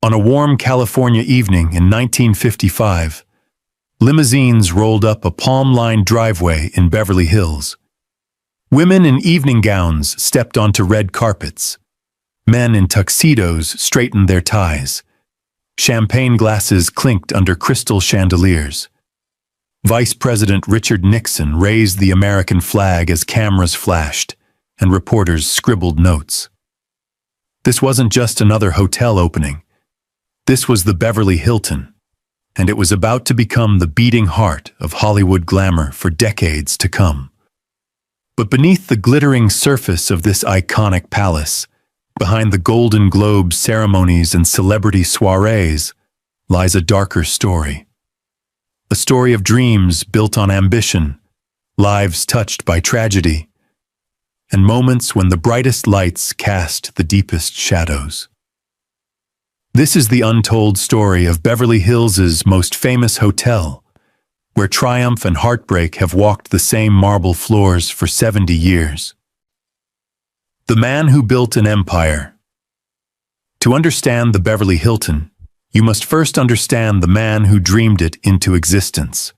On a warm California evening in 1955, limousines rolled up a palm-lined driveway in Beverly Hills. Women in evening gowns stepped onto red carpets. Men in tuxedos straightened their ties. Champagne glasses clinked under crystal chandeliers. Vice President Richard Nixon raised the American flag as cameras flashed and reporters scribbled notes. This wasn't just another hotel opening. This was the Beverly Hilton, and it was about to become the beating heart of Hollywood glamour for decades to come. But beneath the glittering surface of this iconic palace, behind the Golden Globe ceremonies and celebrity soirees, lies a darker story. A story of dreams built on ambition, lives touched by tragedy, and moments when the brightest lights cast the deepest shadows. This is the untold story of Beverly Hills' most famous hotel, where triumph and heartbreak have walked the same marble floors for 70 years. The man who built an empire. To understand the Beverly Hilton, you must first understand the man who dreamed it into existence.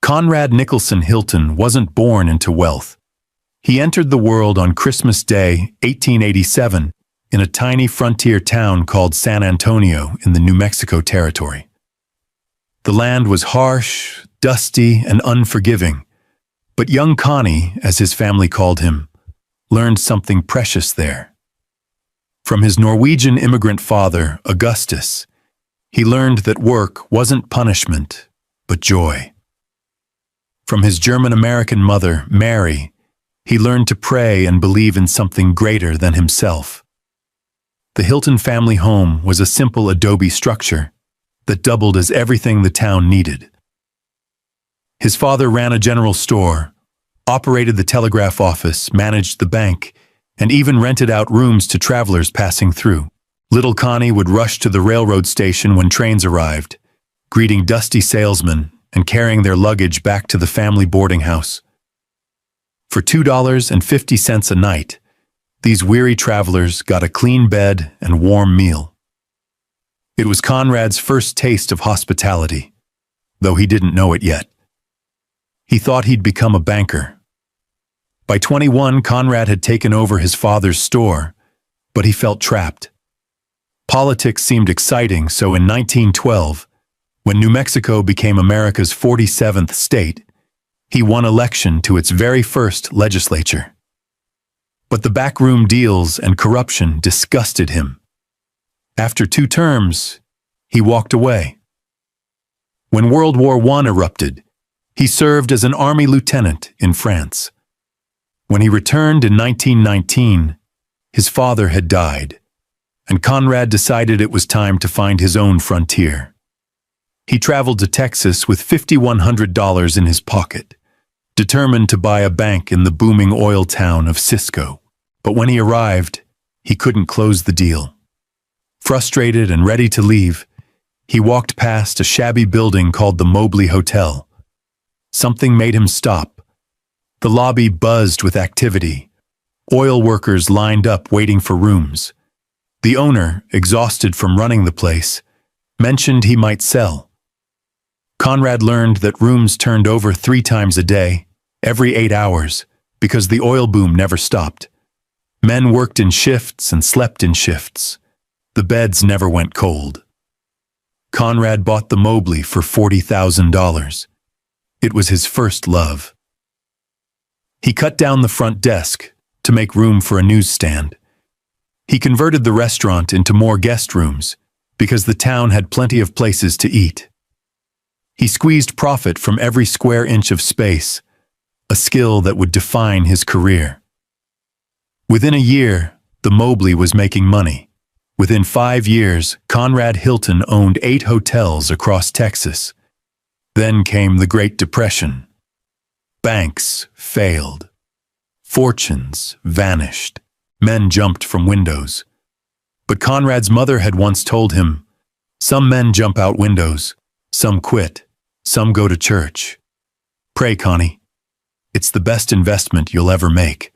Conrad Nicholson Hilton wasn't born into wealth. He entered the world on Christmas Day, 1887, in a tiny frontier town called San Antonio in the New Mexico territory. The land was harsh, dusty, and unforgiving, but young Connie, as his family called him, learned something precious there. From his Norwegian immigrant father, Augustus, he learned that work wasn't punishment, but joy. From his German-American mother, Mary, he learned to pray and believe in something greater than himself. The Hilton family home was a simple adobe structure that doubled as everything the town needed. His father ran a general store, operated the telegraph office, managed the bank, and even rented out rooms to travelers passing through. Little Connie would rush to the railroad station when trains arrived, greeting dusty salesmen and carrying their luggage back to the family boarding house. For $2.50 a night, these weary travelers got a clean bed and warm meal. It was Conrad's first taste of hospitality, though he didn't know it yet. He thought he'd become a banker. By 21, Conrad had taken over his father's store, but he felt trapped. Politics seemed exciting, so in 1912, when New Mexico became America's 47th state, he won election to its very first legislature. But the backroom deals and corruption disgusted him. After 2 terms, he walked away. When World War I erupted, he served as an army lieutenant in France. When he returned in 1919, his father had died, and Conrad decided it was time to find his own frontier. He traveled to Texas with $5,100 in his pocket, determined to buy a bank in the booming oil town of Cisco. But when he arrived, he couldn't close the deal. Frustrated and ready to leave, he walked past a shabby building called the Mobley Hotel. Something made him stop. The lobby buzzed with activity. Oil workers lined up waiting for rooms. The owner, exhausted from running the place, mentioned he might sell. Conrad learned that rooms turned over 3 times a day, every 8 hours, because the oil boom never stopped. Men worked in shifts and slept in shifts. The beds never went cold. Conrad bought the Mobley for $40,000. It was his first love. He cut down the front desk to make room for a newsstand. He converted the restaurant into more guest rooms because the town had plenty of places to eat. He squeezed profit from every square inch of space, a skill that would define his career. Within a year, the Mobley was making money. Within 5 years, Conrad Hilton owned 8 hotels across Texas. Then came the Great Depression. Banks failed. Fortunes vanished. Men jumped from windows. But Conrad's mother had once told him, "Some men jump out windows, some quit, some go to church. Pray, Connie. It's the best investment you'll ever make."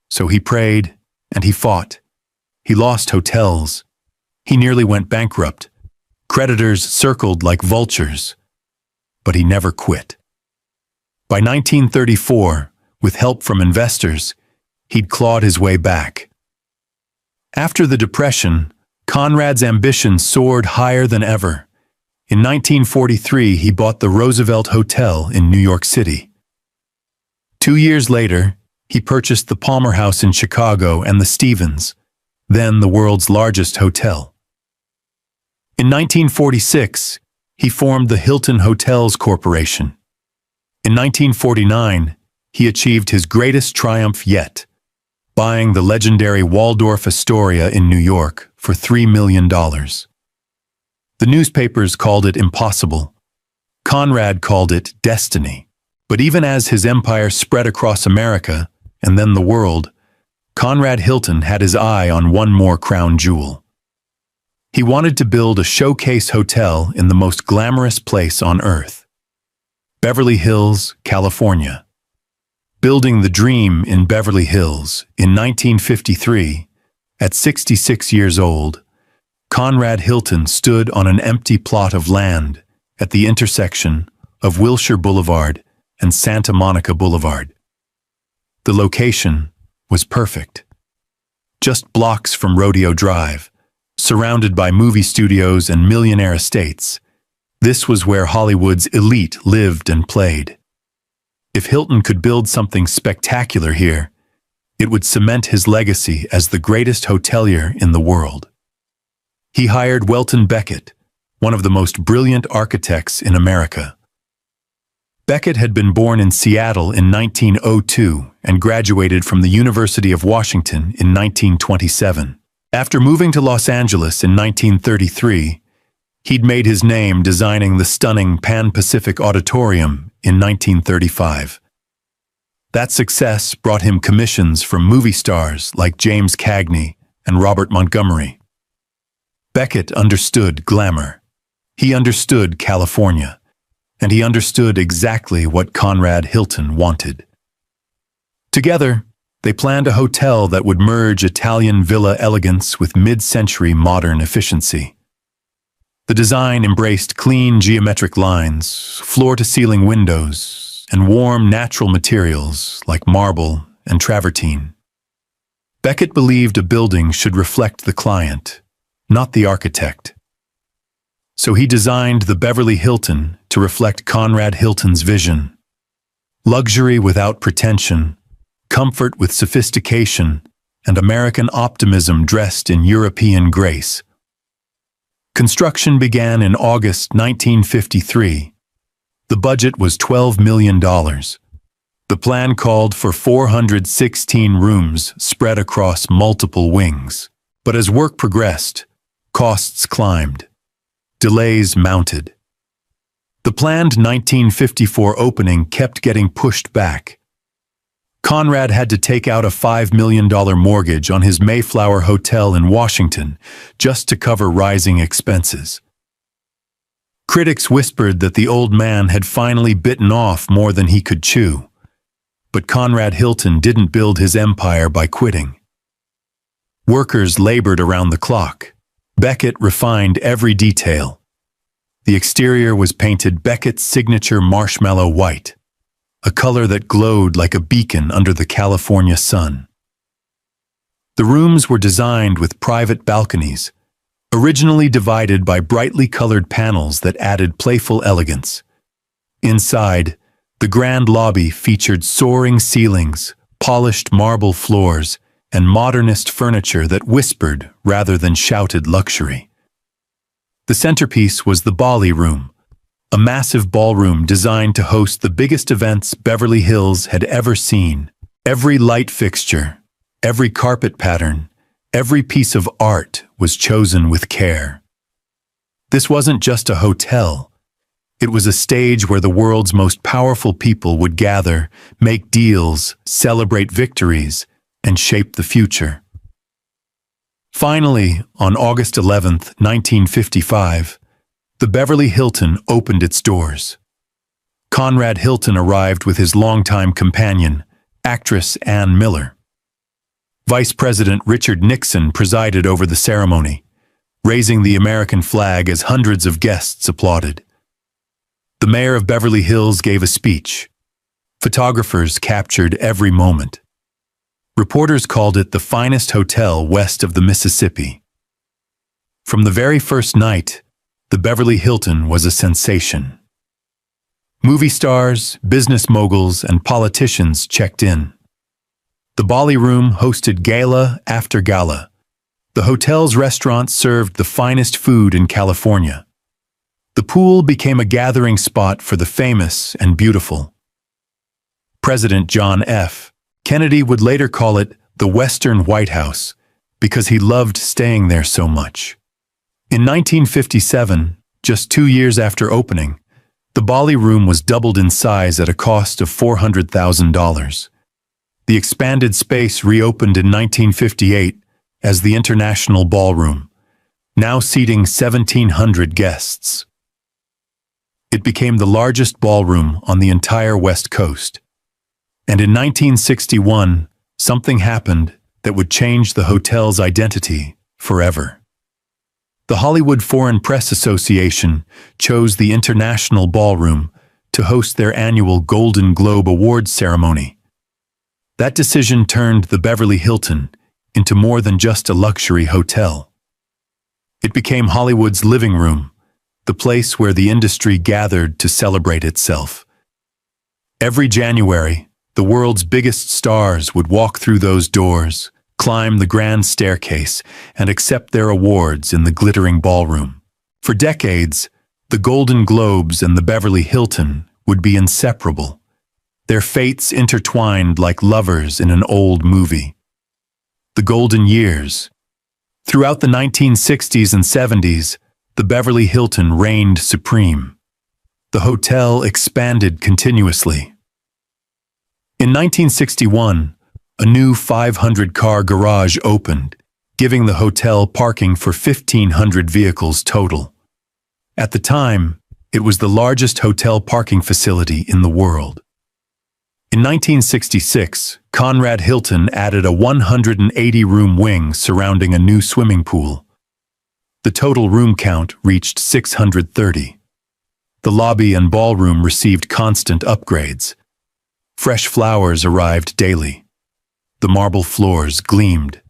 So he prayed and he fought. He lost hotels. He nearly went bankrupt. Creditors circled like vultures. But he never quit. By 1934, with help from investors, he'd clawed his way back. After the Depression, Conrad's ambition soared higher than ever. In 1943, he bought the Roosevelt Hotel in New York City. 2 years later, he purchased the Palmer House in Chicago and the Stevens, then the world's largest hotel. In 1946, he formed the Hilton Hotels Corporation. In 1949, he achieved his greatest triumph yet, buying the legendary Waldorf Astoria in New York for $3 million. The newspapers called it impossible. Conrad called it destiny. But even as his empire spread across America, and then the world, Conrad Hilton had his eye on one more crown jewel. He wanted to build a showcase hotel in the most glamorous place on earth. Beverly Hills, California. Building the dream in Beverly Hills in 1953, at 66 years old, Conrad Hilton stood on an empty plot of land at the intersection of Wilshire Boulevard and Santa Monica Boulevard. The location was perfect. Just blocks from Rodeo Drive, surrounded by movie studios and millionaire estates, this was where Hollywood's elite lived and played. If Hilton could build something spectacular here, it would cement his legacy as the greatest hotelier in the world. He hired Welton Becket, one of the most brilliant architects in America. Becket had been born in Seattle in 1902 and graduated from the University of Washington in 1927. After moving to Los Angeles in 1933, he'd made his name designing the stunning Pan-Pacific Auditorium in 1935. That success brought him commissions from movie stars like James Cagney and Robert Montgomery. Becket understood glamour. He understood California. And he understood exactly what Conrad Hilton wanted. Together, they planned a hotel that would merge Italian villa elegance with mid-century modern efficiency. The design embraced clean geometric lines, floor-to-ceiling windows, and warm natural materials like marble and travertine. Becket believed a building should reflect the client, not the architect. So he designed the Beverly Hilton to reflect Conrad Hilton's vision. Luxury without pretension, comfort with sophistication, and American optimism dressed in European grace. Construction began in August 1953. The budget was $12 million. The plan called for 416 rooms spread across multiple wings. But as work progressed, costs climbed. Delays mounted. The planned 1954 opening kept getting pushed back. Conrad had to take out a $5 million mortgage on his Mayflower Hotel in Washington just to cover rising expenses. Critics whispered that the old man had finally bitten off more than he could chew. But Conrad Hilton didn't build his empire by quitting. Workers labored around the clock. Becket refined every detail. The exterior was painted Becket's signature marshmallow white, a color that glowed like a beacon under the California sun. The rooms were designed with private balconies, originally divided by brightly colored panels that added playful elegance. Inside, the grand lobby featured soaring ceilings, polished marble floors, and modernist furniture that whispered rather than shouted luxury. The centerpiece was the Bali Room, a massive ballroom designed to host the biggest events Beverly Hills had ever seen. Every light fixture, every carpet pattern, every piece of art was chosen with care. This wasn't just a hotel. It was a stage where the world's most powerful people would gather, make deals, celebrate victories, and shape the future. Finally, on August 11, 1955, the Beverly Hilton opened its doors. Conrad Hilton arrived with his longtime companion, actress Ann Miller. Vice President Richard Nixon presided over the ceremony, raising the American flag as hundreds of guests applauded. The mayor of Beverly Hills gave a speech. Photographers captured every moment. Reporters called it the finest hotel west of the Mississippi. From the very first night, the Beverly Hilton was a sensation. Movie stars, business moguls, and politicians checked in. The ballroom hosted gala after gala. The hotel's restaurants served the finest food in California. The pool became a gathering spot for the famous and beautiful. President John F. Kennedy would later call it the Western White House because he loved staying there so much. In 1957, just 2 years after opening, the ballroom was doubled in size at a cost of $400,000. The expanded space reopened in 1958 as the International Ballroom, now seating 1,700 guests. It became the largest ballroom on the entire West Coast. And in 1961, something happened that would change the hotel's identity forever. The Hollywood Foreign Press Association chose the International Ballroom to host their annual Golden Globe Awards ceremony. That decision turned the Beverly Hilton into more than just a luxury hotel. It became Hollywood's living room, the place where the industry gathered to celebrate itself. Every January, the world's biggest stars would walk through those doors, climb the grand staircase, and accept their awards in the glittering ballroom. For decades, the Golden Globes and the Beverly Hilton would be inseparable, their fates intertwined like lovers in an old movie. The Golden Years. Throughout the 1960s and 70s, the Beverly Hilton reigned supreme. The hotel expanded continuously. In 1961, a new 500-car garage opened, giving the hotel parking for 1,500 vehicles total. At the time, it was the largest hotel parking facility in the world. In 1966, Conrad Hilton added a 180-room wing surrounding a new swimming pool. The total room count reached 630. The lobby and ballroom received constant upgrades. Fresh flowers arrived daily. The marble floors gleamed.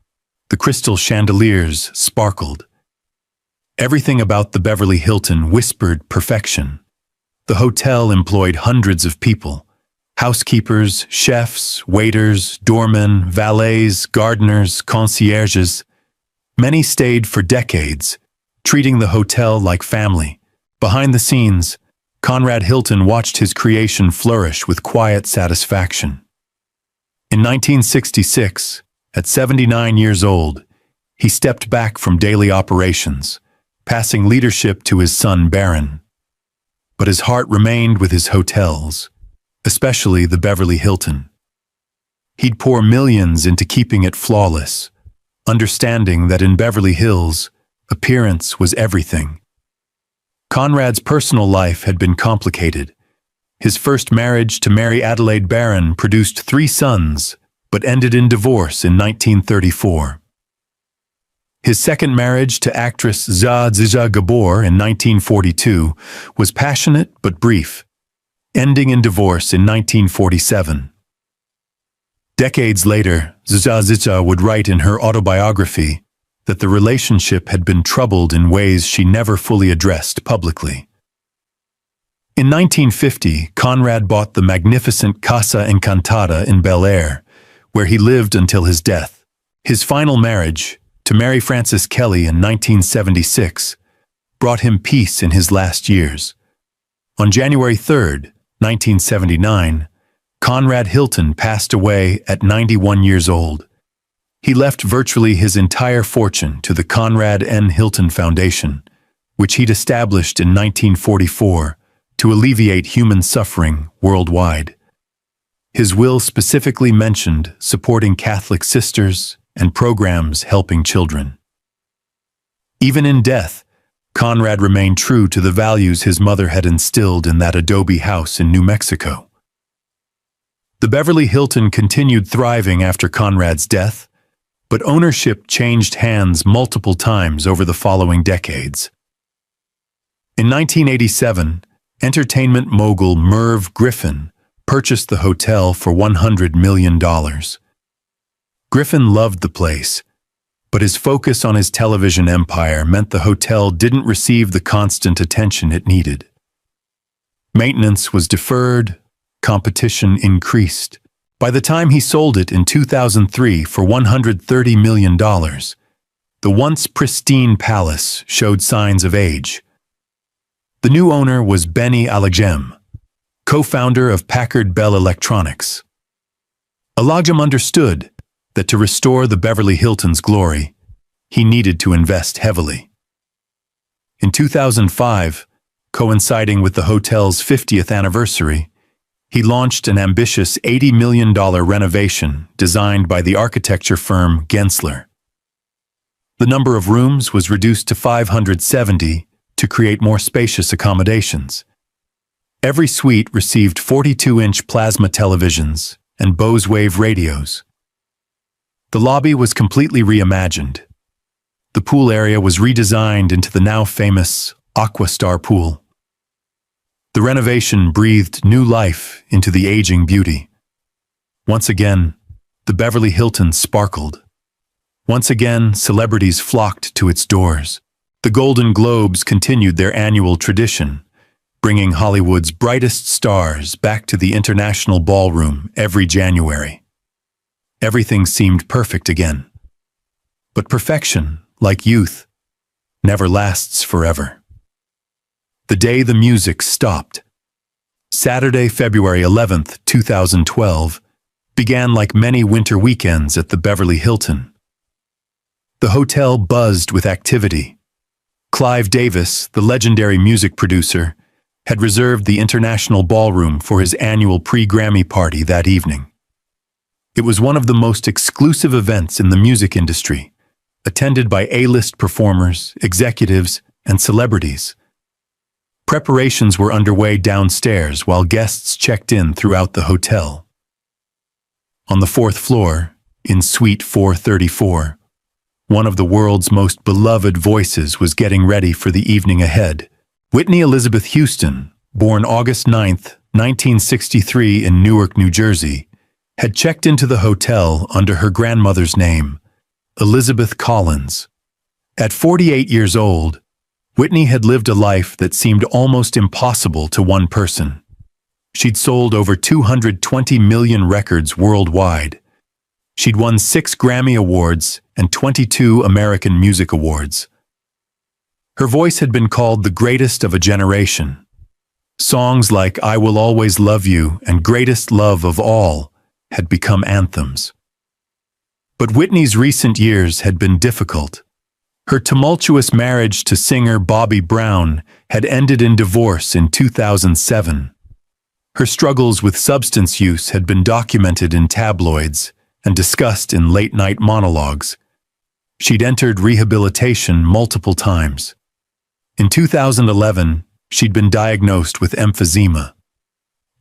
The crystal chandeliers sparkled. Everything about the Beverly Hilton whispered perfection. The hotel employed hundreds of people: housekeepers, chefs, waiters, doormen, valets, gardeners, concierges. Many stayed for decades, treating the hotel like family. Behind the scenes, Conrad Hilton watched his creation flourish with quiet satisfaction. In 1966, at 79 years old, he stepped back from daily operations, passing leadership to his son Barron. But his heart remained with his hotels, especially the Beverly Hilton. He'd pour millions into keeping it flawless, understanding that in Beverly Hills, appearance was everything. Conrad's personal life had been complicated. His first marriage to Mary Adelaide Barron produced 3 sons, but ended in divorce in 1934. His second marriage to actress Zsa Gabor in 1942 was passionate but brief, ending in divorce in 1947. Decades later, Zsa would write in her autobiography that the relationship had been troubled in ways she never fully addressed publicly. In 1950, Conrad bought the magnificent Casa Encantada in Bel Air, where he lived until his death. His final marriage, to Mary Frances Kelly in 1976, brought him peace in his last years. On January 3, 1979, Conrad Hilton passed away at 91 years old. He left virtually his entire fortune to the Conrad N. Hilton Foundation, which he'd established in 1944 to alleviate human suffering worldwide. His will specifically mentioned supporting Catholic sisters and programs helping children. Even in death, Conrad remained true to the values his mother had instilled in that adobe house in New Mexico. The Beverly Hilton continued thriving after Conrad's death, but ownership changed hands multiple times over the following decades. In 1987, entertainment mogul Merv Griffin purchased the hotel for $100 million. Griffin loved the place, but his focus on his television empire meant the hotel didn't receive the constant attention it needed. Maintenance was deferred, competition increased. By the time he sold it in 2003 for $130 million, the once pristine palace showed signs of age. The new owner was Benny Alagem, co-founder of Packard Bell Electronics. Alagem understood that to restore the Beverly Hilton's glory, he needed to invest heavily. In 2005, coinciding with the hotel's 50th anniversary, he launched an ambitious $80 million renovation designed by the architecture firm Gensler. The number of rooms was reduced to 570 to create more spacious accommodations. Every suite received 42-inch plasma televisions and Bose Wave radios. The lobby was completely reimagined. The pool area was redesigned into the now famous Aquastar pool. The renovation breathed new life into the aging beauty. Once again, the Beverly Hilton sparkled. Once again, celebrities flocked to its doors. The Golden Globes continued their annual tradition, bringing Hollywood's brightest stars back to the International Ballroom every January. Everything seemed perfect again. But perfection, like youth, never lasts forever. The day the music stopped. Saturday, February 11th, 2012, began like many winter weekends at the Beverly Hilton. The hotel buzzed with activity. Clive Davis, the legendary music producer, had reserved the International Ballroom for his annual pre-Grammy party that evening. It was one of the most exclusive events in the music industry, attended by A-list performers, executives, and celebrities. Preparations were underway downstairs while guests checked in throughout the hotel. On the fourth floor, in Suite 434, one of the world's most beloved voices was getting ready for the evening ahead. Whitney Elizabeth Houston, born August 9, 1963 in Newark, New Jersey, had checked into the hotel under her grandmother's name, Elizabeth Collins. At 48 years old, Whitney had lived a life that seemed almost impossible to one person. She'd sold over 220 million records worldwide. She'd won 6 Grammy Awards and 22 American Music Awards. Her voice had been called the greatest of a generation. Songs like I Will Always Love You and Greatest Love of All had become anthems. But Whitney's recent years had been difficult. Her tumultuous marriage to singer Bobby Brown had ended in divorce in 2007. Her struggles with substance use had been documented in tabloids and discussed in late-night monologues. She'd entered rehabilitation multiple times. In 2011, she'd been diagnosed with emphysema.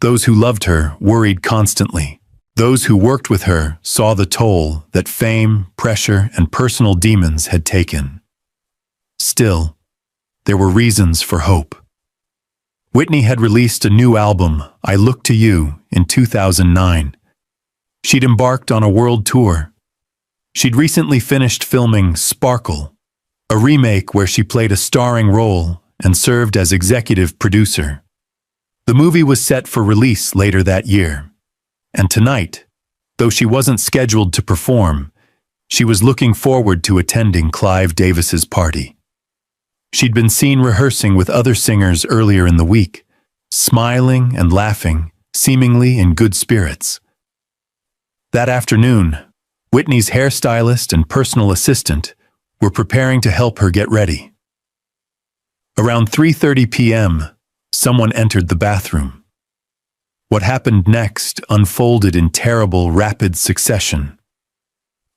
Those who loved her worried constantly. Those who worked with her saw the toll that fame, pressure, and personal demons had taken. Still, there were reasons for hope. Whitney had released a new album, I Look to You, in 2009. She'd embarked on a world tour. She'd recently finished filming Sparkle, a remake where she played a starring role and served as executive producer. The movie was set for release later that year. And tonight, though she wasn't scheduled to perform, she was looking forward to attending Clive Davis's party. She'd been seen rehearsing with other singers earlier in the week, smiling and laughing, seemingly in good spirits. That afternoon, Whitney's hairstylist and personal assistant were preparing to help her get ready. Around 3:30 p.m., someone entered the bathroom. What happened next unfolded in terrible, rapid succession.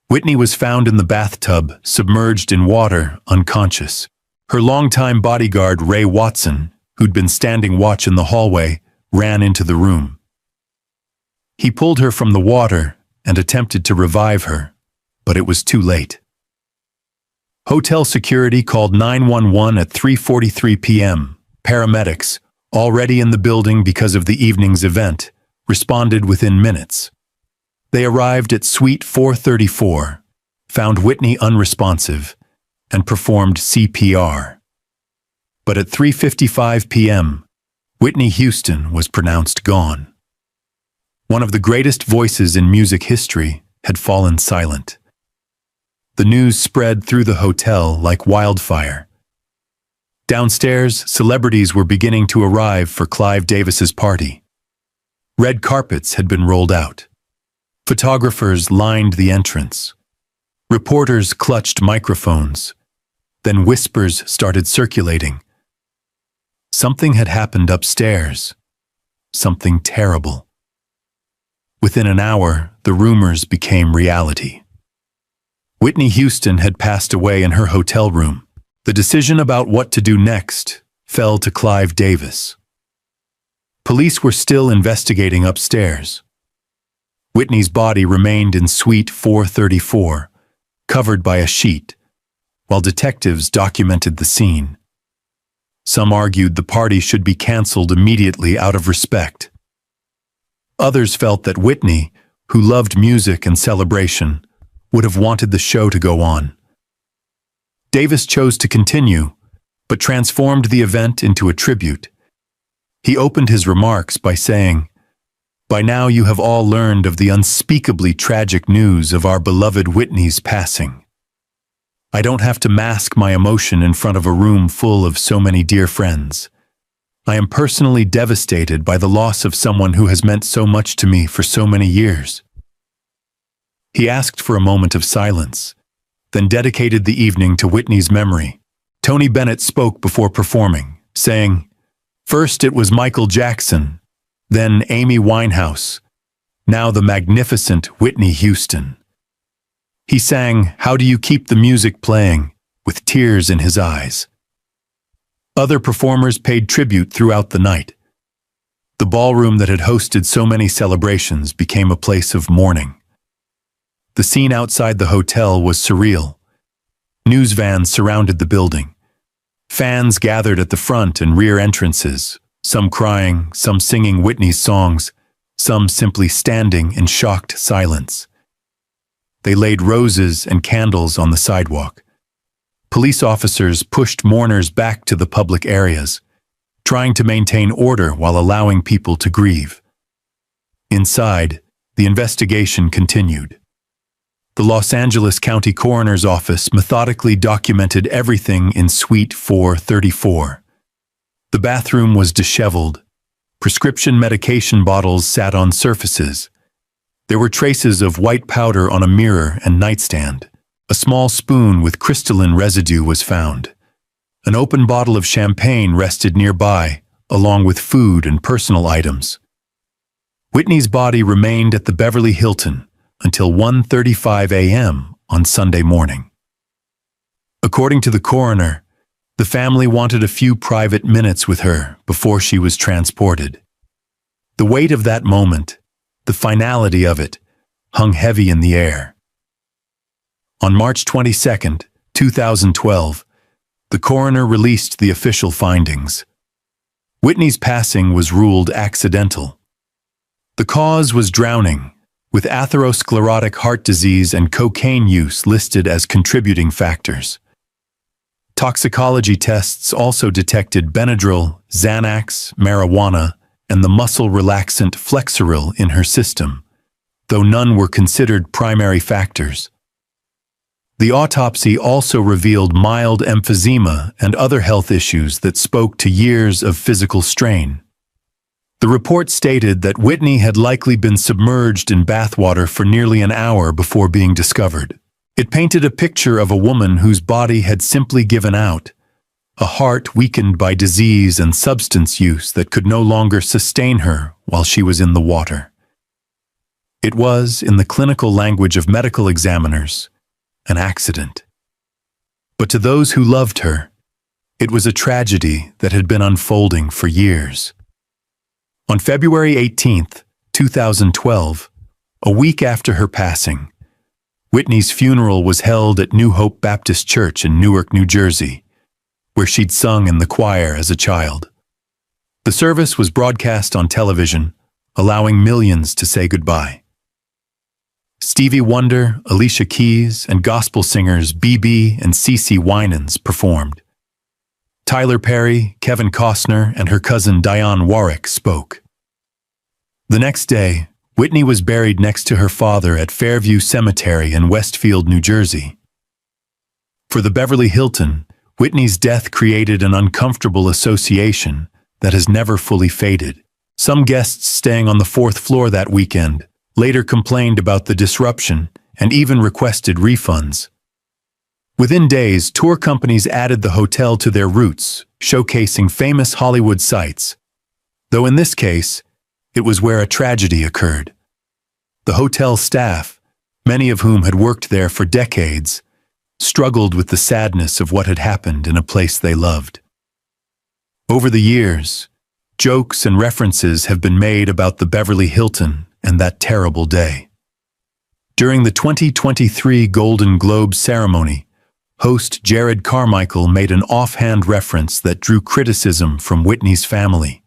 Whitney was found in the bathtub, submerged in water, unconscious. Her longtime bodyguard, Ray Watson, who'd been standing watch in the hallway, ran into the room. He pulled her from the water and attempted to revive her, but it was too late. Hotel security called 911 at 3:43 p.m. Paramedics, already in the building because of the evening's event, responded within minutes. They arrived at Suite 434, found Whitney unresponsive, and performed CPR. But at 3:55 p.m., Whitney Houston was pronounced gone. One of the greatest voices in music history had fallen silent. The news spread through the hotel like wildfire. Downstairs, celebrities were beginning to arrive for Clive Davis's party. Red carpets had been rolled out. Photographers lined the entrance. Reporters clutched microphones. Then whispers started circulating. Something had happened upstairs. Something terrible. Within an hour, the rumors became reality. Whitney Houston had passed away in her hotel room. The decision about what to do next fell to Clive Davis. Police were still investigating upstairs. Whitney's body remained in Suite 434, covered by a sheet, while detectives documented the scene. Some argued the party should be canceled immediately out of respect. Others felt that Whitney, who loved music and celebration, would have wanted the show to go on. Davis chose to continue, but transformed the event into a tribute. He opened his remarks by saying, "By now you have all learned of the unspeakably tragic news of our beloved Whitney's passing. I don't have to mask my emotion in front of a room full of so many dear friends. I am personally devastated by the loss of someone who has meant so much to me for so many years." He asked for a moment of silence, then dedicated the evening to Whitney's memory. Tony Bennett spoke before performing, saying, "First it was Michael Jackson, then Amy Winehouse, now the magnificent Whitney Houston." He sang "How Do You Keep the Music Playing" with tears in his eyes. Other performers paid tribute throughout the night. The ballroom that had hosted so many celebrations became a place of mourning. The scene outside the hotel was surreal. News vans surrounded the building. Fans gathered at the front and rear entrances, some crying, some singing Whitney's songs, some simply standing in shocked silence. They laid roses and candles on the sidewalk. Police officers pushed mourners back to the public areas, trying to maintain order while allowing people to grieve. Inside, the investigation continued. The Los Angeles County Coroner's Office methodically documented everything in Suite 434. The bathroom was disheveled. Prescription medication bottles sat on surfaces. There were traces of white powder on a mirror and nightstand. A small spoon with crystalline residue was found. An open bottle of champagne rested nearby, along with food and personal items. Whitney's body remained at the Beverly Hilton until 1:35 a.m. on Sunday morning. According to the coroner, the family wanted a few private minutes with her before she was transported. The weight of that moment, the finality of it, hung heavy in the air. On March 22, 2012, the coroner released the official findings. Whitney's passing was ruled accidental. The cause was drowning, with atherosclerotic heart disease and cocaine use listed as contributing factors. Toxicology tests also detected Benadryl, Xanax, marijuana, and the muscle relaxant Flexeril in her system, though none were considered primary factors. The autopsy also revealed mild emphysema and other health issues that spoke to years of physical strain. The report stated that Whitney had likely been submerged in bathwater for nearly an hour before being discovered. It painted a picture of a woman whose body had simply given out, a heart weakened by disease and substance use that could no longer sustain her while she was in the water. It was, in the clinical language of medical examiners, an accident. But to those who loved her, it was a tragedy that had been unfolding for years. On February 18, 2012, a week after her passing, Whitney's funeral was held at New Hope Baptist Church in Newark, New Jersey, where she'd sung in the choir as a child. The service was broadcast on television, allowing millions to say goodbye. Stevie Wonder, Alicia Keys, and gospel singers BB and CeCe Winans performed. Tyler Perry, Kevin Costner, and her cousin Dionne Warwick spoke. The next day, Whitney was buried next to her father at Fairview Cemetery in Westfield, New Jersey. For the Beverly Hilton, Whitney's death created an uncomfortable association that has never fully faded. Some guests staying on the fourth floor that weekend later complained about the disruption and even requested refunds. Within days, tour companies added the hotel to their routes, showcasing famous Hollywood sights. Though in this case, it was where a tragedy occurred. The hotel staff, many of whom had worked there for decades, struggled with the sadness of what had happened in a place they loved. Over the years, jokes and references have been made about the Beverly Hilton and that terrible day. During the 2023 Golden Globe ceremony, host Jared Carmichael made an offhand reference that drew criticism from Whitney's family.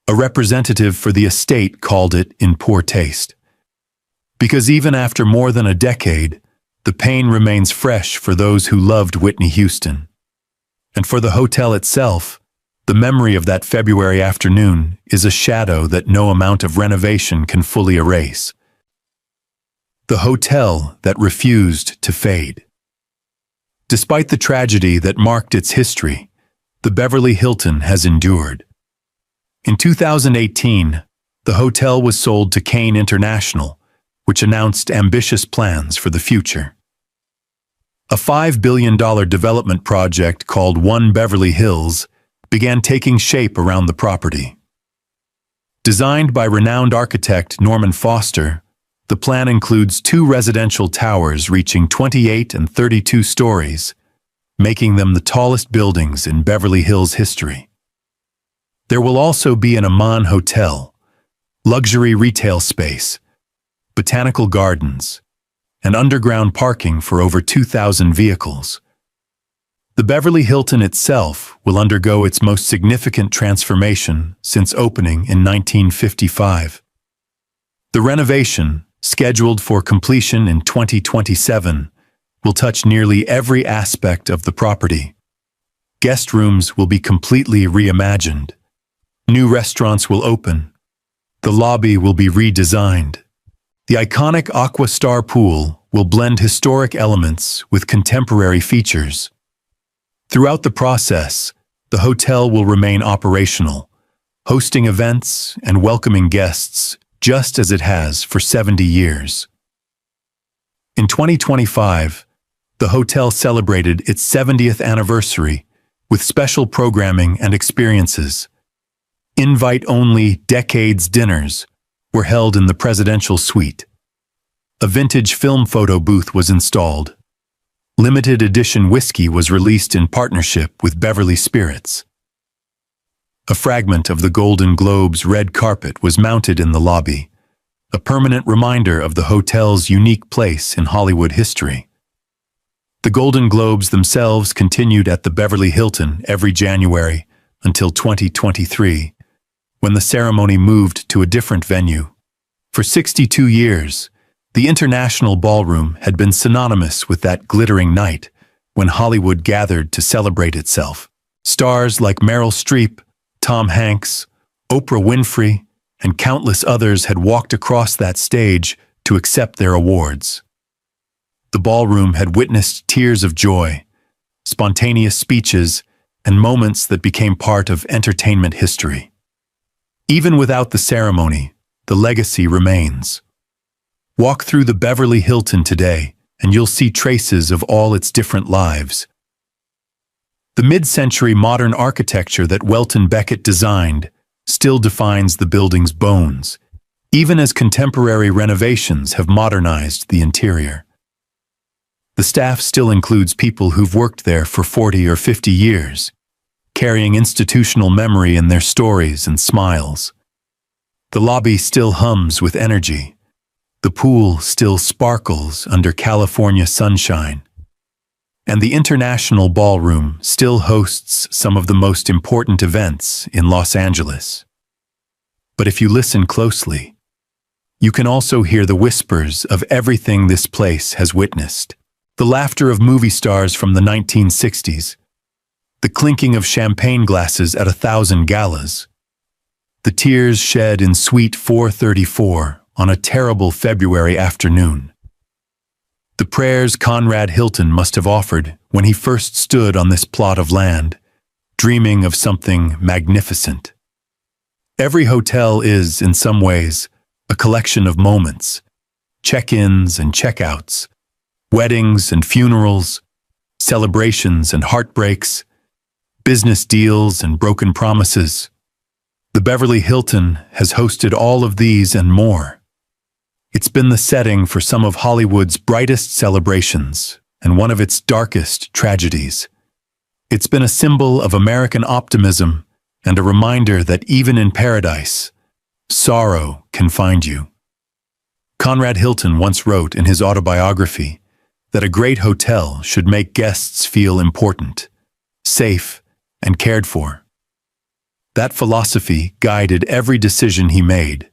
A representative for the estate called it in poor taste. Because even after more than a decade, the pain remains fresh for those who loved Whitney Houston. And for the hotel itself, the memory of that February afternoon is a shadow that no amount of renovation can fully erase. The hotel that refused to fade. Despite the tragedy that marked its history, the Beverly Hilton has endured. In 2018, the hotel was sold to Kane International, which announced ambitious plans for the future. A $5 billion development project called One Beverly Hills began taking shape around the property. Designed by renowned architect Norman Foster, the plan includes 2 residential towers reaching 28 and 32 stories, making them the tallest buildings in Beverly Hills history. There will also be an Aman hotel, luxury retail space, botanical gardens, and underground parking for over 2,000 vehicles. The Beverly Hilton itself will undergo its most significant transformation since opening in 1955. The renovation, scheduled for completion in 2027, will touch nearly every aspect of the property. Guest rooms will be completely reimagined. New restaurants will open. The lobby will be redesigned. The iconic Aqua Star pool will blend historic elements with contemporary features. Throughout the process, the hotel will remain operational, hosting events and welcoming guests just as it has for 70 years. In 2025, the hotel celebrated its 70th anniversary with special programming and experiences. Invite-only Decades dinners were held in the presidential suite. A vintage film photo booth was installed. Limited edition whiskey was released in partnership with Beverly Spirits. A fragment of the Golden Globe's red carpet was mounted in the lobby, a permanent reminder of the hotel's unique place in Hollywood history. The Golden Globes themselves continued at the Beverly Hilton every January until 2023, when the ceremony moved to a different venue. For 62 years, the International Ballroom had been synonymous with that glittering night when Hollywood gathered to celebrate itself. Stars like Meryl Streep, Tom Hanks, Oprah Winfrey, and countless others had walked across that stage to accept their awards. The ballroom had witnessed tears of joy, spontaneous speeches, and moments that became part of entertainment history. Even without the ceremony, the legacy remains. Walk through the Beverly Hilton today, and you'll see traces of all its different lives. The mid-century modern architecture that Welton Beckett designed still defines the building's bones, even as contemporary renovations have modernized the interior. The staff still includes people who've worked there for 40 or 50 years, carrying institutional memory in their stories and smiles. The lobby still hums with energy, The pool still sparkles under California sunshine, and the International Ballroom still hosts some of the most important events in Los Angeles. But if you listen closely, you can also hear the whispers of everything this place has witnessed. The laughter of movie stars from the 1960s, the clinking of champagne glasses at 1,000 galas, the tears shed in Suite 434 on a terrible February afternoon, the prayers Conrad Hilton must have offered when he first stood on this plot of land, dreaming of something magnificent. Every hotel is, in some ways, a collection of moments, check-ins and check-outs, weddings and funerals, celebrations and heartbreaks, business deals and broken promises. The Beverly Hilton has hosted all of these and more. It's been the setting for some of Hollywood's brightest celebrations and one of its darkest tragedies. It's been a symbol of American optimism and a reminder that even in paradise, sorrow can find you. Conrad Hilton once wrote in his autobiography that a great hotel should make guests feel important, safe, and cared for. That philosophy guided every decision he made,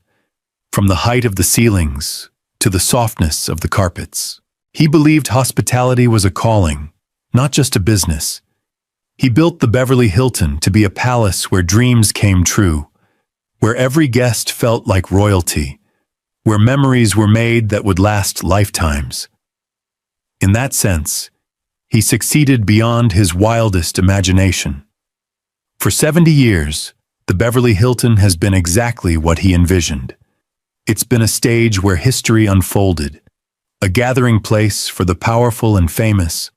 from the height of the ceilings to the softness of the carpets. He believed hospitality was a calling, not just a business. He built the Beverly Hilton to be a palace where dreams came true, where every guest felt like royalty, where memories were made that would last lifetimes. In that sense, he succeeded beyond his wildest imagination. For 70 years, the Beverly Hilton has been exactly what he envisioned. It's been a stage where history unfolded, a gathering place for the powerful and famous,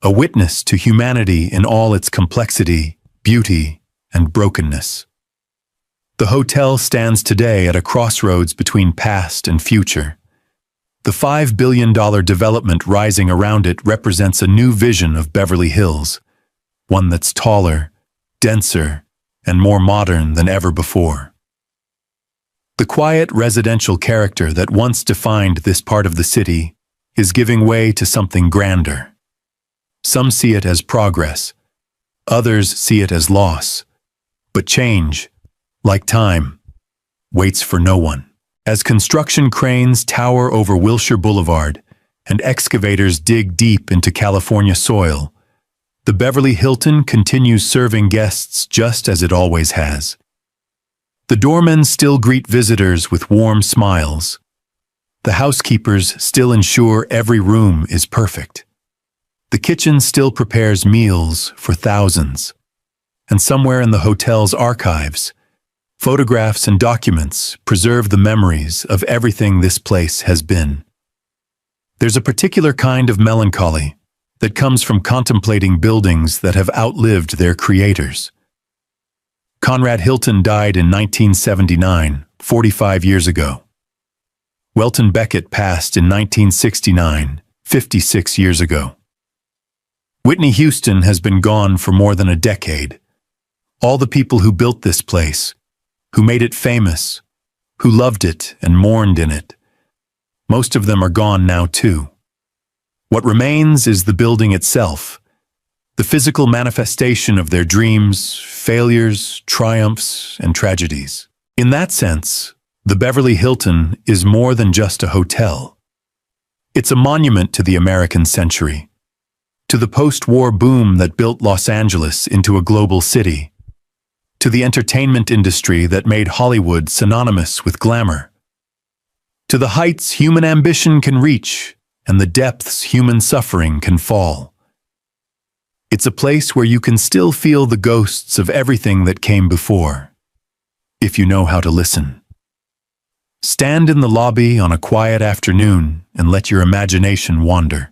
a witness to humanity in all its complexity, beauty, and brokenness. The hotel stands today at a crossroads between past and future. The $5 billion development rising around it represents a new vision of Beverly Hills, one that's taller, denser, and more modern than ever before. The quiet residential character that once defined this part of the city is giving way to something grander. Some see it as progress, others see it as loss, but change, like time, waits for no one. As construction cranes tower over Wilshire Boulevard and excavators dig deep into California soil, the Beverly Hilton continues serving guests just as it always has. The doormen still greet visitors with warm smiles. The housekeepers still ensure every room is perfect. The kitchen still prepares meals for thousands. And somewhere in the hotel's archives, photographs and documents preserve the memories of everything this place has been. There's a particular kind of melancholy that comes from contemplating buildings that have outlived their creators. Conrad Hilton died in 1979, 45 years ago. Welton Beckett passed in 1969, 56 years ago. Whitney Houston has been gone for more than a decade. All the people who built this place, who made it famous, who loved it and mourned in it, most of them are gone now too. What remains is the building itself, the physical manifestation of their dreams, failures, triumphs, and tragedies. In that sense, the Beverly Hilton is more than just a hotel. It's a monument to the American century, to the post-war boom that built Los Angeles into a global city, to the entertainment industry that made Hollywood synonymous with glamour, to the heights human ambition can reach and the depths human suffering can fall. It's a place where you can still feel the ghosts of everything that came before, if you know how to listen. Stand in the lobby on a quiet afternoon and let your imagination wander.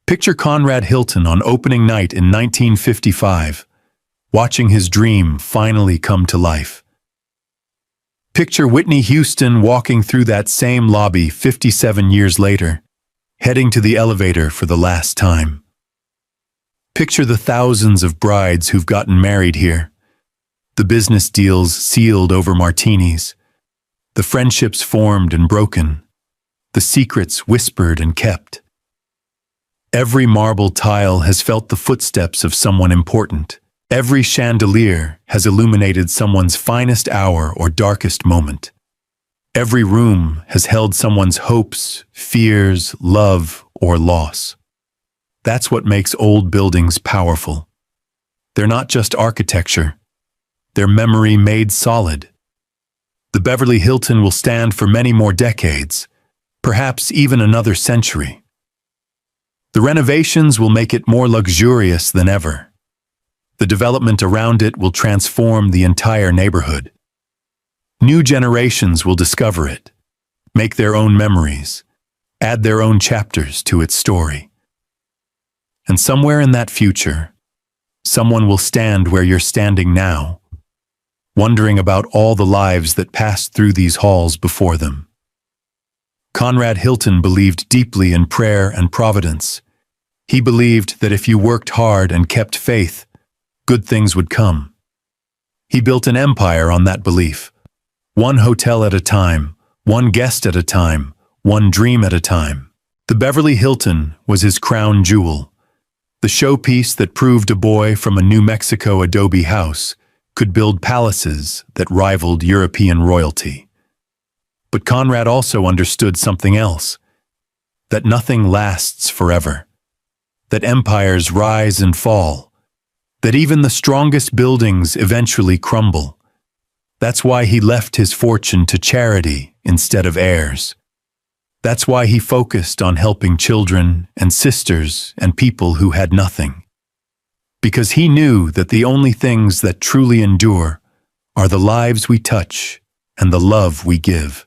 Picture Conrad Hilton on opening night in 1955, watching his dream finally come to life. Picture Whitney Houston walking through that same lobby 57 years later, heading to the elevator for the last time. Picture the thousands of brides who've gotten married here, the business deals sealed over martinis, the friendships formed and broken, the secrets whispered and kept. Every marble tile has felt the footsteps of someone important. Every chandelier has illuminated someone's finest hour or darkest moment. Every room has held someone's hopes, fears, love, or loss. That's what makes old buildings powerful. They're not just architecture. They're memory made solid. The Beverly Hilton will stand for many more decades, perhaps even another century. The renovations will make it more luxurious than ever. The development around it will transform the entire neighborhood. New generations will discover it, make their own memories, add their own chapters to its story. And somewhere in that future, someone will stand where you're standing now, wondering about all the lives that passed through these halls before them. Conrad Hilton believed deeply in prayer and providence. He believed that if you worked hard and kept faith, good things would come. He built an empire on that belief. One hotel at a time, one guest at a time, one dream at a time. The Beverly Hilton was his crown jewel, the showpiece that proved a boy from a New Mexico adobe house could build palaces that rivaled European royalty. But Conrad also understood something else, that nothing lasts forever, that empires rise and fall, that even the strongest buildings eventually crumble. That's why he left his fortune to charity instead of heirs. That's why he focused on helping children and sisters and people who had nothing. Because he knew that the only things that truly endure are the lives we touch and the love we give.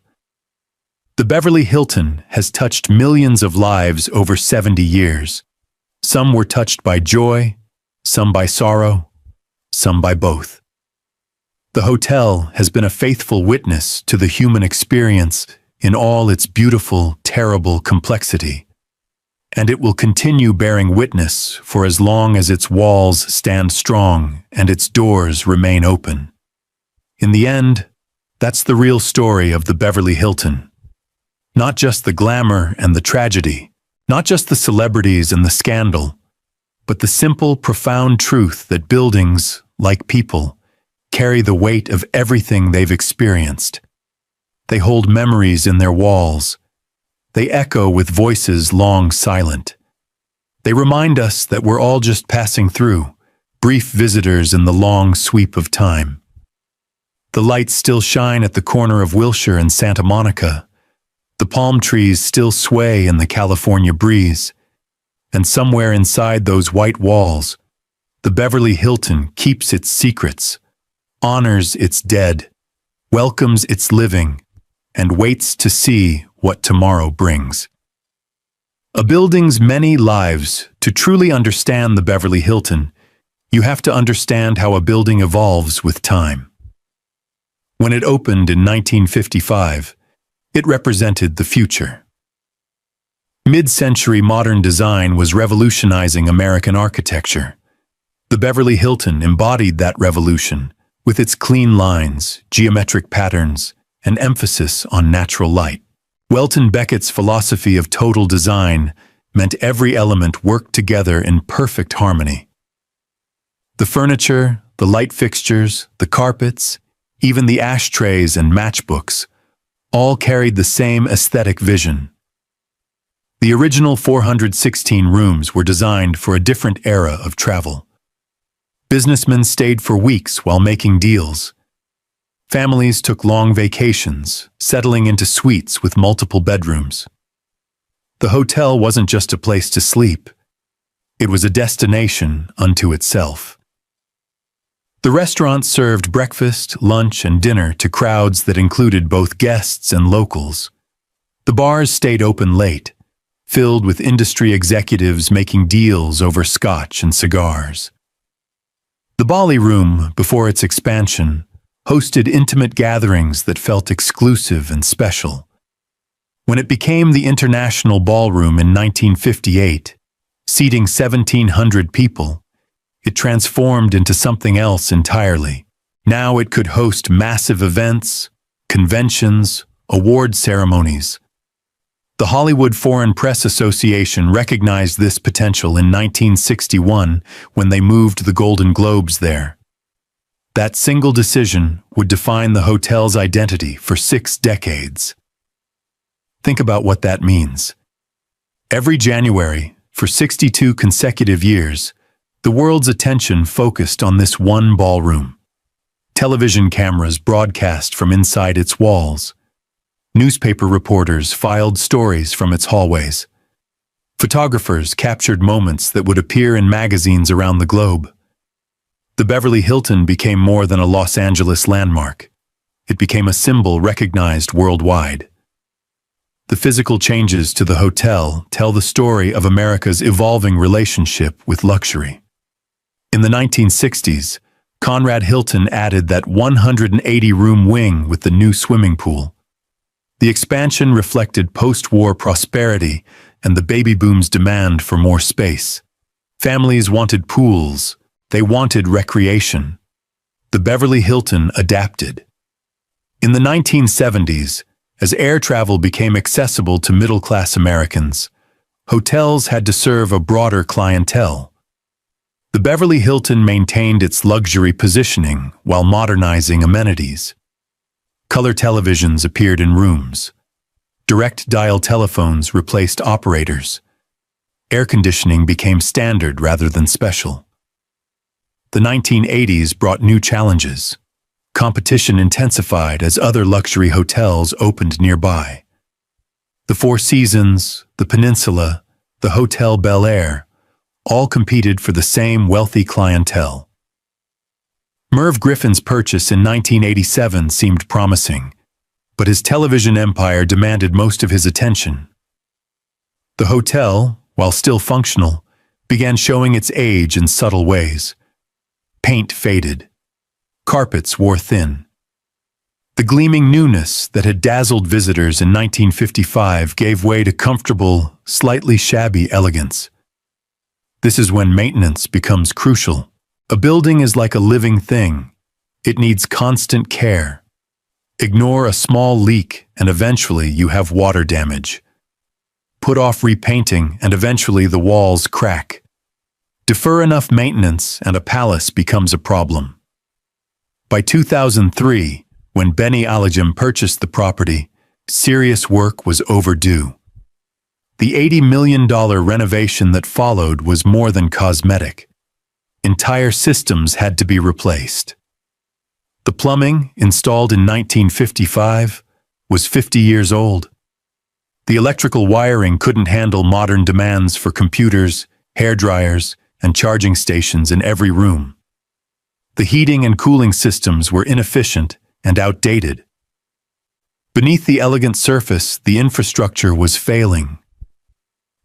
The Beverly Hilton has touched millions of lives over 70 years. Some were touched by joy, some by sorrow, some by both. The hotel has been a faithful witness to the human experience in all its beautiful, terrible complexity. And it will continue bearing witness for as long as its walls stand strong and its doors remain open. In the end, that's the real story of the Beverly Hilton. Not just the glamour and the tragedy, not just the celebrities and the scandal, but the simple, profound truth that buildings, like people, carry the weight of everything they've experienced. They hold memories in their walls. They echo with voices long silent. They remind us that we're all just passing through, brief visitors in the long sweep of time. The lights still shine at the corner of Wilshire and Santa Monica. The palm trees still sway in the California breeze. And somewhere inside those white walls, the Beverly Hilton keeps its secrets, honors its dead, welcomes its living, and waits to see what tomorrow brings. A building's many lives. To truly understand the Beverly Hilton, you have to understand how a building evolves with time. When it opened in 1955, it represented the future. Mid-century modern design was revolutionizing American architecture. The Beverly Hilton embodied that revolution with its clean lines, geometric patterns, and emphasis on natural light. Welton Beckett's philosophy of total design meant every element worked together in perfect harmony. The furniture, the light fixtures, the carpets, even the ashtrays and matchbooks, all carried the same aesthetic vision. The original 416 rooms were designed for a different era of travel. Businessmen stayed for weeks while making deals. Families took long vacations, settling into suites with multiple bedrooms. The hotel wasn't just a place to sleep. It was a destination unto itself. The restaurant served breakfast, lunch, and dinner to crowds that included both guests and locals. The bars stayed open late, filled with industry executives making deals over scotch and cigars. The Bali Room, before its expansion, hosted intimate gatherings that felt exclusive and special. When it became the International Ballroom in 1958, seating 1,700 people, it transformed into something else entirely. Now it could host massive events, conventions, award ceremonies. The Hollywood Foreign Press Association recognized this potential in 1961 when they moved the Golden Globes there. That single decision would define the hotel's identity for 6 decades. Think about what that means. Every January, for 62 consecutive years, the world's attention focused on this one ballroom. Television cameras broadcast from inside its walls. Newspaper reporters filed stories from its hallways. Photographers captured moments that would appear in magazines around the globe. The Beverly Hilton became more than a Los Angeles landmark. It became a symbol recognized worldwide. The physical changes to the hotel tell the story of America's evolving relationship with luxury. In the 1960s, Conrad Hilton added that 180-room wing with the new swimming pool. The expansion reflected post-war prosperity and the baby boom's demand for more space. Families wanted pools. They wanted recreation. The Beverly Hilton adapted. In the 1970s, as air travel became accessible to middle-class Americans, hotels had to serve a broader clientele. The Beverly Hilton maintained its luxury positioning while modernizing amenities. Color televisions appeared in rooms. Direct dial telephones replaced operators. Air conditioning became standard rather than special. The 1980s brought new challenges. Competition intensified as other luxury hotels opened nearby. The Four Seasons, the Peninsula, the Hotel Bel Air, all competed for the same wealthy clientele. Merv Griffin's purchase in 1987 seemed promising, but his television empire demanded most of his attention. The hotel, while still functional, began showing its age in subtle ways. Paint faded. Carpets wore thin. The gleaming newness that had dazzled visitors in 1955 gave way to comfortable, slightly shabby elegance. This is when maintenance becomes crucial. A building is like a living thing. It needs constant care. Ignore a small leak and eventually you have water damage. Put off repainting and eventually the walls crack. Defer enough maintenance and a palace becomes a problem. By 2003, when Benny Alajim purchased the property, serious work was overdue. The $80 million renovation that followed was more than cosmetic. Entire systems had to be replaced. The plumbing, installed in 1955, was 50 years old. The electrical wiring couldn't handle modern demands for computers, hairdryers, and charging stations in every room. The heating and cooling systems were inefficient and outdated. Beneath the elegant surface, the infrastructure was failing.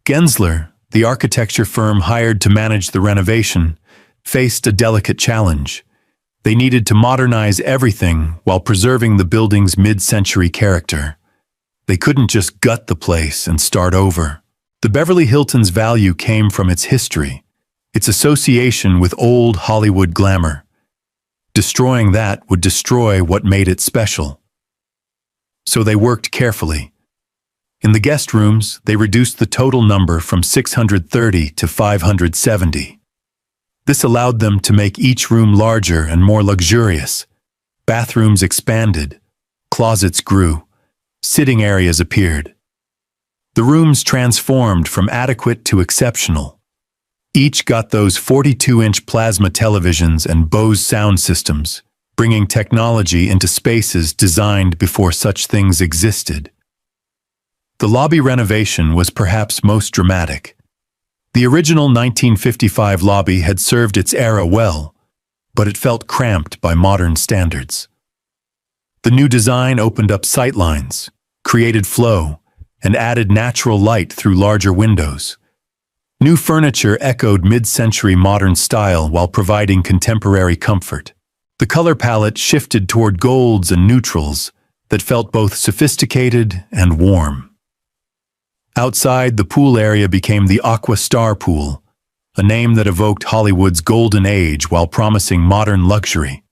Gensler, the architecture firm hired to manage the renovation, faced a delicate challenge. They needed to modernize everything while preserving the building's mid-century character. They couldn't just gut the place and start over. The Beverly Hilton's value came from its history, its association with old Hollywood glamour. Destroying that would destroy what made it special. So they worked carefully. In the guest rooms, they reduced the total number from 630 to 570. This allowed them to make each room larger and more luxurious. Bathrooms expanded, closets grew, sitting areas appeared. The rooms transformed from adequate to exceptional. Each got those 42-inch plasma televisions and Bose sound systems, bringing technology into spaces designed before such things existed. The lobby renovation was perhaps most dramatic. The original 1955 lobby had served its era well, but it felt cramped by modern standards. The new design opened up sightlines, created flow, and added natural light through larger windows. New furniture echoed mid-century modern style while providing contemporary comfort. The color palette shifted toward golds and neutrals that felt both sophisticated and warm. Outside, the pool area became the Aqua Star Pool, a name that evoked Hollywood's golden age while promising modern luxury.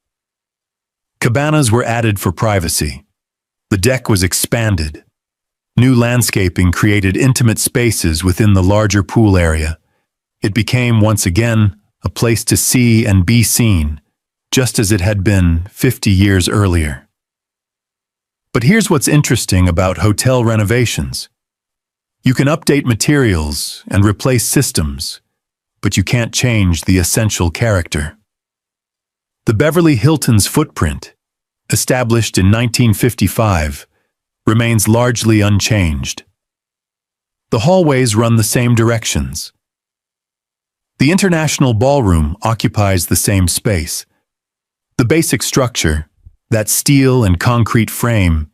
Cabanas were added for privacy. The deck was expanded. New landscaping created intimate spaces within the larger pool area. It became, once again, a place to see and be seen, just as it had been 50 years earlier. But here's what's interesting about hotel renovations. You can update materials and replace systems, but you can't change the essential character. The Beverly Hilton's footprint, established in 1955, remains largely unchanged. The hallways run the same directions. The International Ballroom occupies the same space. The basic structure, that steel and concrete frame,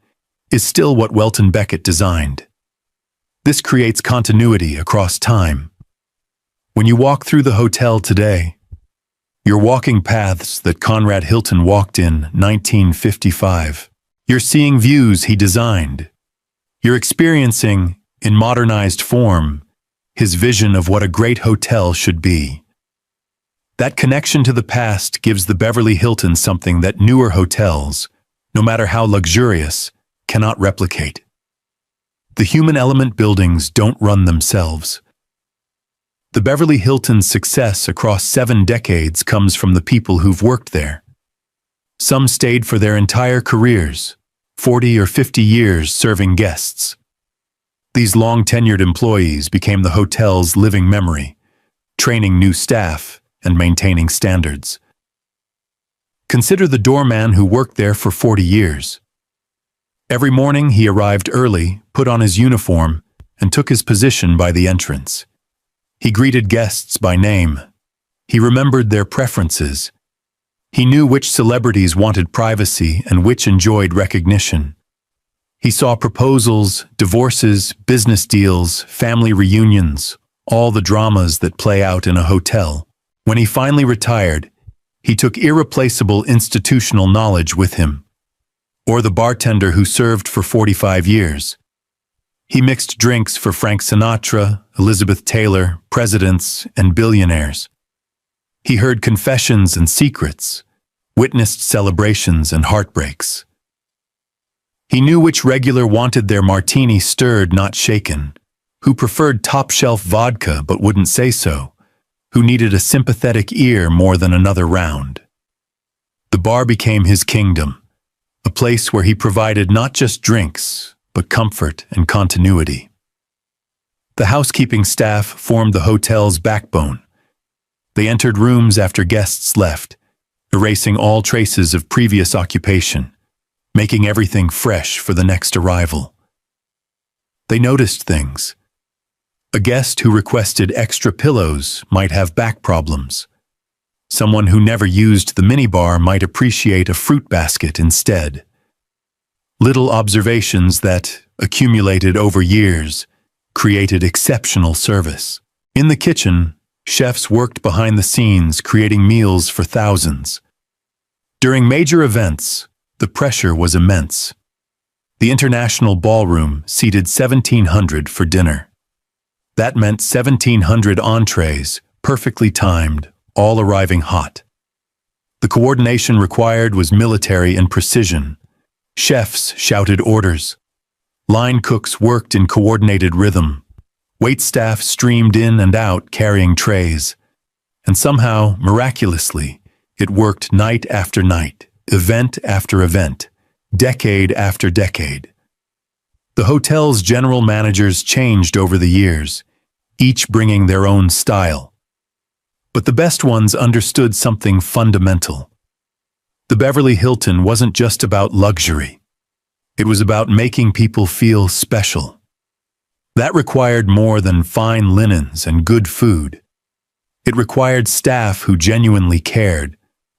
is still what Welton Beckett designed. This creates continuity across time. When you walk through the hotel today, you're walking paths that Conrad Hilton walked in 1955. You're seeing views he designed. You're experiencing, in modernized form, his vision of what a great hotel should be. That connection to the past gives the Beverly Hilton something that newer hotels, no matter how luxurious, cannot replicate. The human element buildings don't run themselves. The Beverly Hilton's success across 7 decades comes from the people who've worked there. Some stayed for their entire careers, 40 or 50 years serving guests. These long-tenured employees became the hotel's living memory, training new staff and maintaining standards. Consider the doorman who worked there for 40 years. Every morning he arrived early, put on his uniform, and took his position by the entrance. He greeted guests by name. He remembered their preferences. He knew which celebrities wanted privacy and which enjoyed recognition. He saw proposals, divorces, business deals, family reunions, all the dramas that play out in a hotel. When he finally retired, he took irreplaceable institutional knowledge with him. Or the bartender who served for 45 years. He mixed drinks for Frank Sinatra, Elizabeth Taylor, presidents, and billionaires. He heard confessions and secrets, witnessed celebrations and heartbreaks. He knew which regular wanted their martini stirred, not shaken, who preferred top-shelf vodka but wouldn't say so, who needed a sympathetic ear more than another round. The bar became his kingdom, a place where he provided not just drinks, but comfort and continuity. The housekeeping staff formed the hotel's backbone. They entered rooms after guests left, erasing all traces of previous occupation, making everything fresh for the next arrival. They noticed things. A guest who requested extra pillows might have back problems. Someone who never used the minibar might appreciate a fruit basket instead. Little observations that, accumulated over years, created exceptional service. In the kitchen, chefs worked behind the scenes creating meals for thousands. During major events, the pressure was immense. The International Ballroom seated 1,700 for dinner. That meant 1,700 entrees, perfectly timed, all arriving hot. The coordination required was military in precision. Chefs shouted orders. Line cooks worked in coordinated rhythm. Waitstaff streamed in and out carrying trays. And somehow, miraculously, it worked night after night, event after event, decade after decade. The hotel's general managers changed over the years, each bringing their own style. But the best ones understood something fundamental. The Beverly Hilton wasn't just about luxury. It was about making people feel special. That required more than fine linens and good food. It required staff who genuinely cared,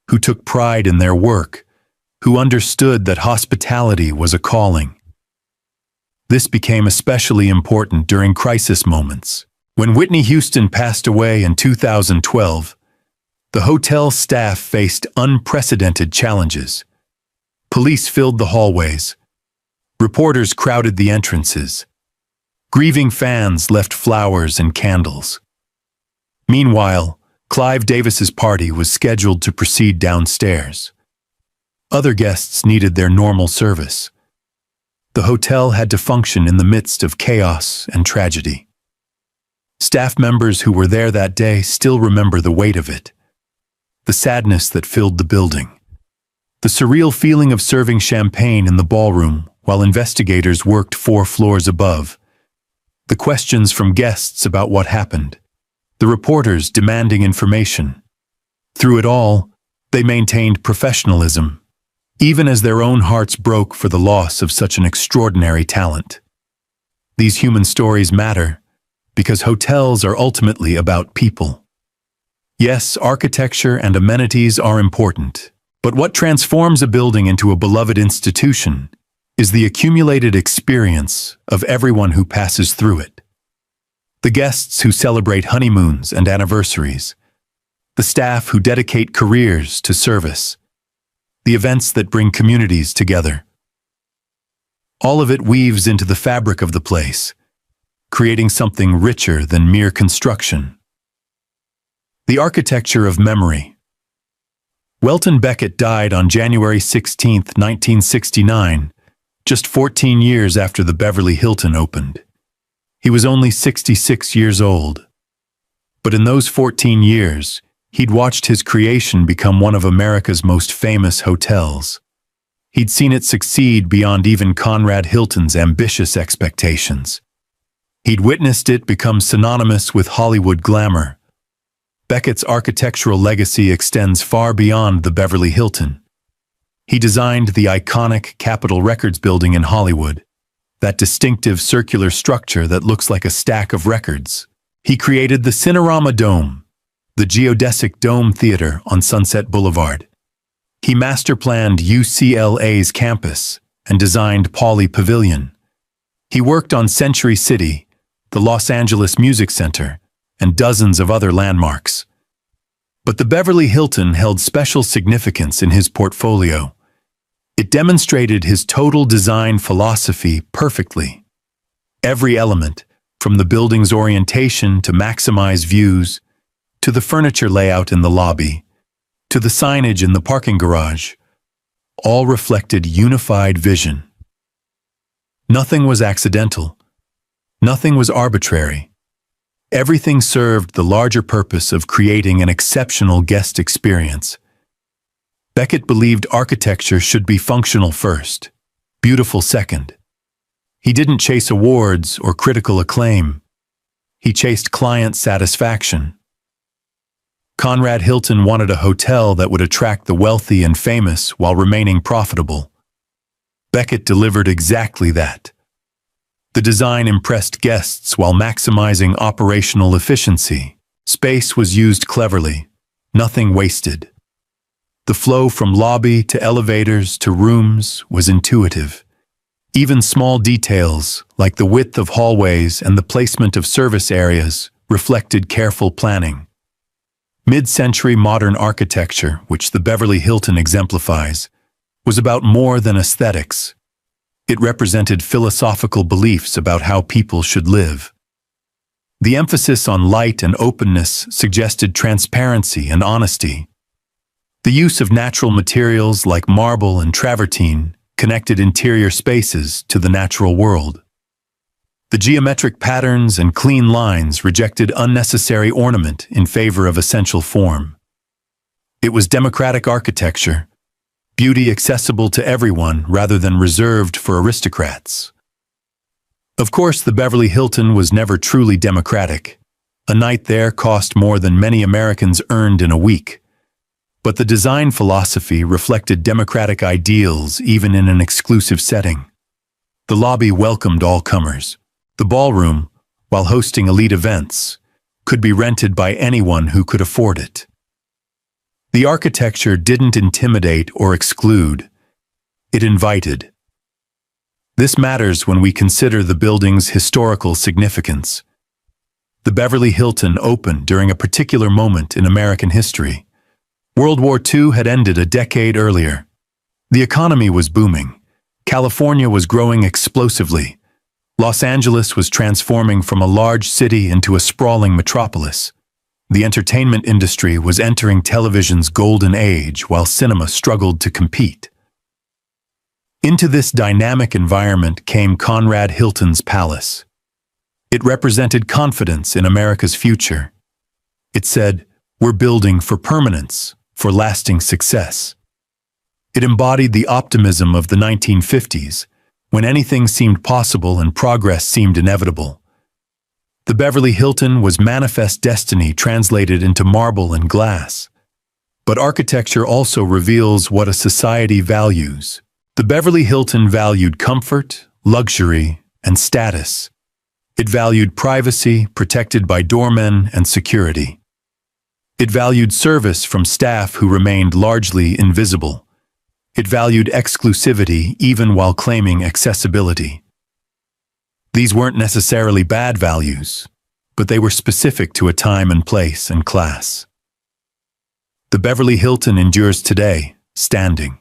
who took pride in their work, who understood that hospitality was a calling. This became especially important during crisis moments. When Whitney Houston passed away in 2012, the hotel staff faced unprecedented challenges. Police filled the hallways. Reporters crowded the entrances. Grieving fans left flowers and candles. Meanwhile, Clive Davis's party was scheduled to proceed downstairs. Other guests needed their normal service. the hotel had to function in the midst of chaos and tragedy. Staff members who were there that day still remember the weight of it, the sadness that filled the building, the surreal feeling of serving champagne in the ballroom while investigators worked 4 floors above, the questions from guests about what happened, the reporters demanding information. Through it all, they maintained professionalism, even as their own hearts broke for the loss of such an extraordinary talent. These human stories matter because hotels are ultimately about people. Yes, architecture and amenities are important, but what transforms a building into a beloved institution is the accumulated experience of everyone who passes through it. The guests who celebrate honeymoons and anniversaries, the staff who dedicate careers to service, the events that bring communities together. All of it weaves into the fabric of the place, creating something richer than mere construction. The architecture of memory. Welton Becket died on January 16, 1969, just 14 years after the Beverly Hilton opened. He was only 66 years old. But in those 14 years, he'd watched his creation become one of America's most famous hotels. He'd seen it succeed beyond even Conrad Hilton's ambitious expectations. He'd witnessed it become synonymous with Hollywood glamour. Beckett's architectural legacy extends far beyond the Beverly Hilton. He designed the iconic Capitol Records building in Hollywood, that distinctive circular structure that looks like a stack of records. He created the Cinerama Dome, the geodesic dome theater on Sunset Boulevard. He master-planned UCLA's campus and designed Pauley Pavilion. He worked on Century City, the Los Angeles Music Center, and dozens of other landmarks. But the Beverly Hilton held special significance in his portfolio. It demonstrated his total design philosophy perfectly. Every element, from the building's orientation to maximize views, to the furniture layout in the lobby, to the signage in the parking garage, all reflected unified vision. Nothing was accidental. Nothing was arbitrary. Everything served the larger purpose of creating an exceptional guest experience. Becket believed architecture should be functional first, beautiful second. He didn't chase awards or critical acclaim. He chased client satisfaction. Conrad Hilton wanted a hotel that would attract the wealthy and famous while remaining profitable. Becket delivered exactly that. The design impressed guests while maximizing operational efficiency. Space was used cleverly, nothing wasted. The flow from lobby to elevators to rooms was intuitive. Even small details, like the width of hallways and the placement of service areas, reflected careful planning. Mid-century modern architecture, which the Beverly Hilton exemplifies, was about more than aesthetics. It represented philosophical beliefs about how people should live. The emphasis on light and openness suggested transparency and honesty. The use of natural materials like marble and travertine connected interior spaces to the natural world. The geometric patterns and clean lines rejected unnecessary ornament in favor of essential form. It was democratic architecture, beauty accessible to everyone rather than reserved for aristocrats. Of course, the Beverly Hilton was never truly democratic. A night there cost more than many Americans earned in a week. But the design philosophy reflected democratic ideals even in an exclusive setting. The lobby welcomed all comers. The ballroom, while hosting elite events, could be rented by anyone who could afford it. The architecture didn't intimidate or exclude. It invited. This matters when we consider the building's historical significance. The Beverly Hilton opened during a particular moment in American history. World War II had ended a decade earlier. The economy was booming. California was growing explosively. Los Angeles was transforming from a large city into a sprawling metropolis. The entertainment industry was entering television's golden age while cinema struggled to compete. Into this dynamic environment came Conrad Hilton's palace. It represented confidence in America's future. It said, "We're building for permanence, for lasting success." It embodied the optimism of the 1950s, when anything seemed possible and progress seemed inevitable. The Beverly Hilton was manifest destiny translated into marble and glass. But architecture also reveals what a society values. The Beverly Hilton valued comfort, luxury, and status. It valued privacy, protected by doormen and security. It valued service from staff who remained largely invisible. It valued exclusivity even while claiming accessibility. These weren't necessarily bad values, but they were specific to a time and place and class. The Beverly Hilton endures today, standing.